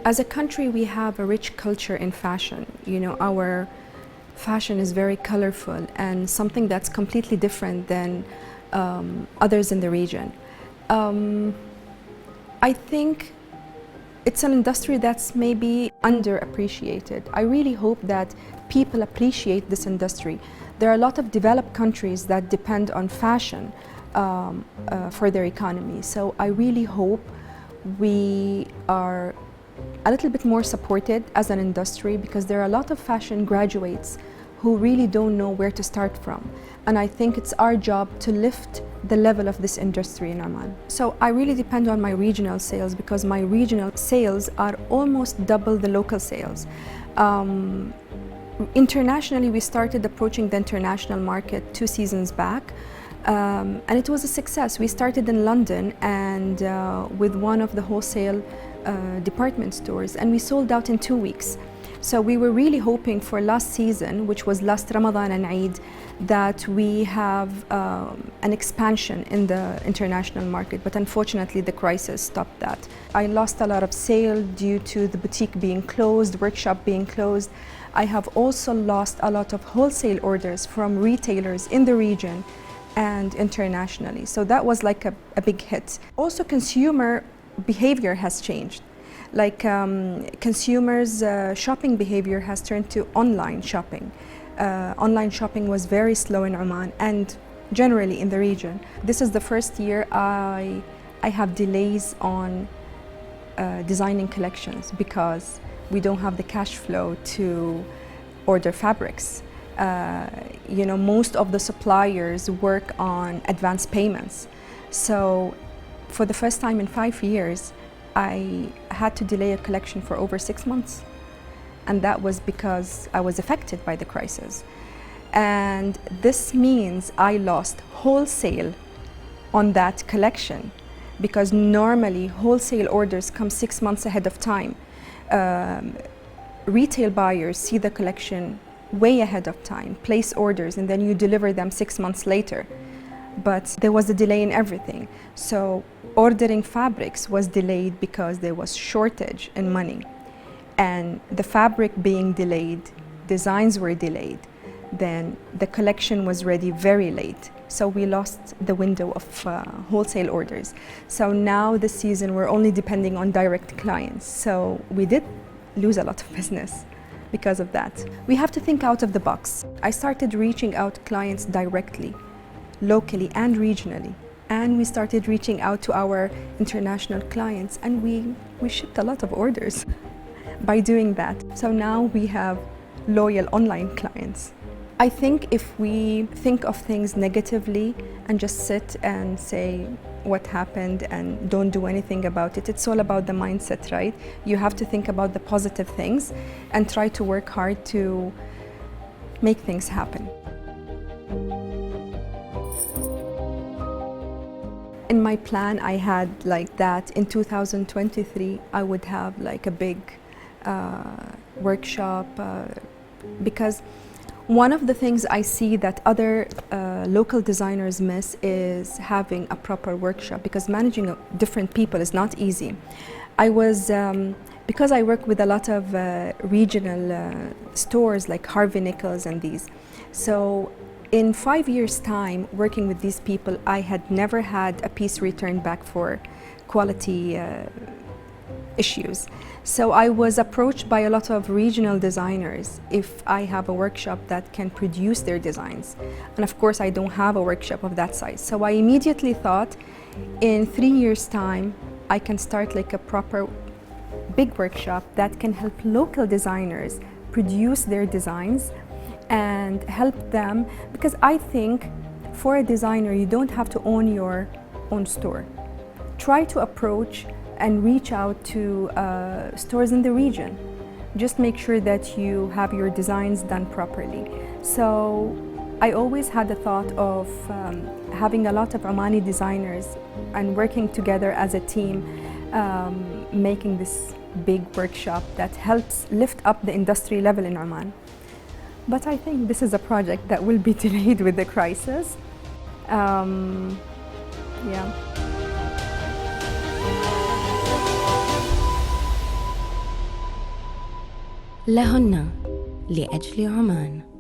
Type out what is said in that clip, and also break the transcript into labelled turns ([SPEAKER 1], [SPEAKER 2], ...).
[SPEAKER 1] As a country, we have a rich culture in fashion. You know, our fashion is very colorful and something that's completely different than others in the region. I think it's an industry that's maybe underappreciated. I really hope that people appreciate this industry. There are a lot of developed countries that depend on fashion for their economy. So I really hope we are a little bit more supported as an industry, because there are a lot of fashion graduates who really don't know where to start from. And I think it's our job to lift the level of this industry in Oman. So I really depend on my regional sales, because my regional sales are almost double the local sales. Internationally, we started approaching the international market 2 seasons back, and it was a success. We started in London and with one of the wholesale department stores, and we sold out in 2 weeks. So we were really hoping for last season, which was last Ramadan and Eid, that we have an expansion in the international market, but unfortunately the crisis stopped that. I lost a lot of sale due to the boutique being closed, workshop being closed. I have also lost a lot of wholesale orders from retailers in the region and internationally. So that was like a big hit. Also, consumer behavior has changed. Like consumers' shopping behavior has turned to online shopping. Online shopping was very slow in Oman and generally in the region. This is the first year I have delays on designing collections because we don't have the cash flow to order fabrics. You know, most of the suppliers work on advance payments. So for the first time in 5 years, I had to delay a collection for over 6 months. And that was because I was affected by the crisis. And this means I lost wholesale on that collection, because normally wholesale orders come 6 months ahead of time. Retail buyers see the collection way ahead of time, place orders, and then you deliver them 6 months later. But there was a delay in everything. So ordering fabrics was delayed because there was shortage in money. And the fabric being delayed, designs were delayed, then the collection was ready very late. So we lost the window of wholesale orders. So now this season we're only depending on direct clients. So we did lose a lot of business because of that. We have to think out of the box. I started reaching out clients directly, locally and regionally. And we started reaching out to our international clients, and we shipped a lot of orders by doing that. So now we have loyal online clients. I think if we think of things negatively and just sit and say what happened and don't do anything about it, it's all about the mindset, right? You have to think about the positive things and try to work hard to make things happen. In my plan, I had like that in 2023, I would have like a big workshop because one of the things I see that other local designers miss is having a proper workshop, because managing different people is not easy. I was, because I work with a lot of regional stores like Harvey Nichols and these, so in 5 years' time working with these people, I had never had a piece returned back for quality issues. So I was approached by a lot of regional designers if I have a workshop that can produce their designs. And of course, I don't have a workshop of that size. So I immediately thought, in 3 years' time, I can start like a proper big workshop that can help local designers produce their designs and help them, because I think for a designer, you don't have to own your own store. Try to approach and reach out to stores in the region. Just make sure that you have your designs done properly. So I always had the thought of having a lot of Omani designers and working together as a team, making this big workshop that helps lift up the industry level in Oman. But I think this is a project that will be delayed with the crisis. Yeah.
[SPEAKER 2] لهن لأجل عمان.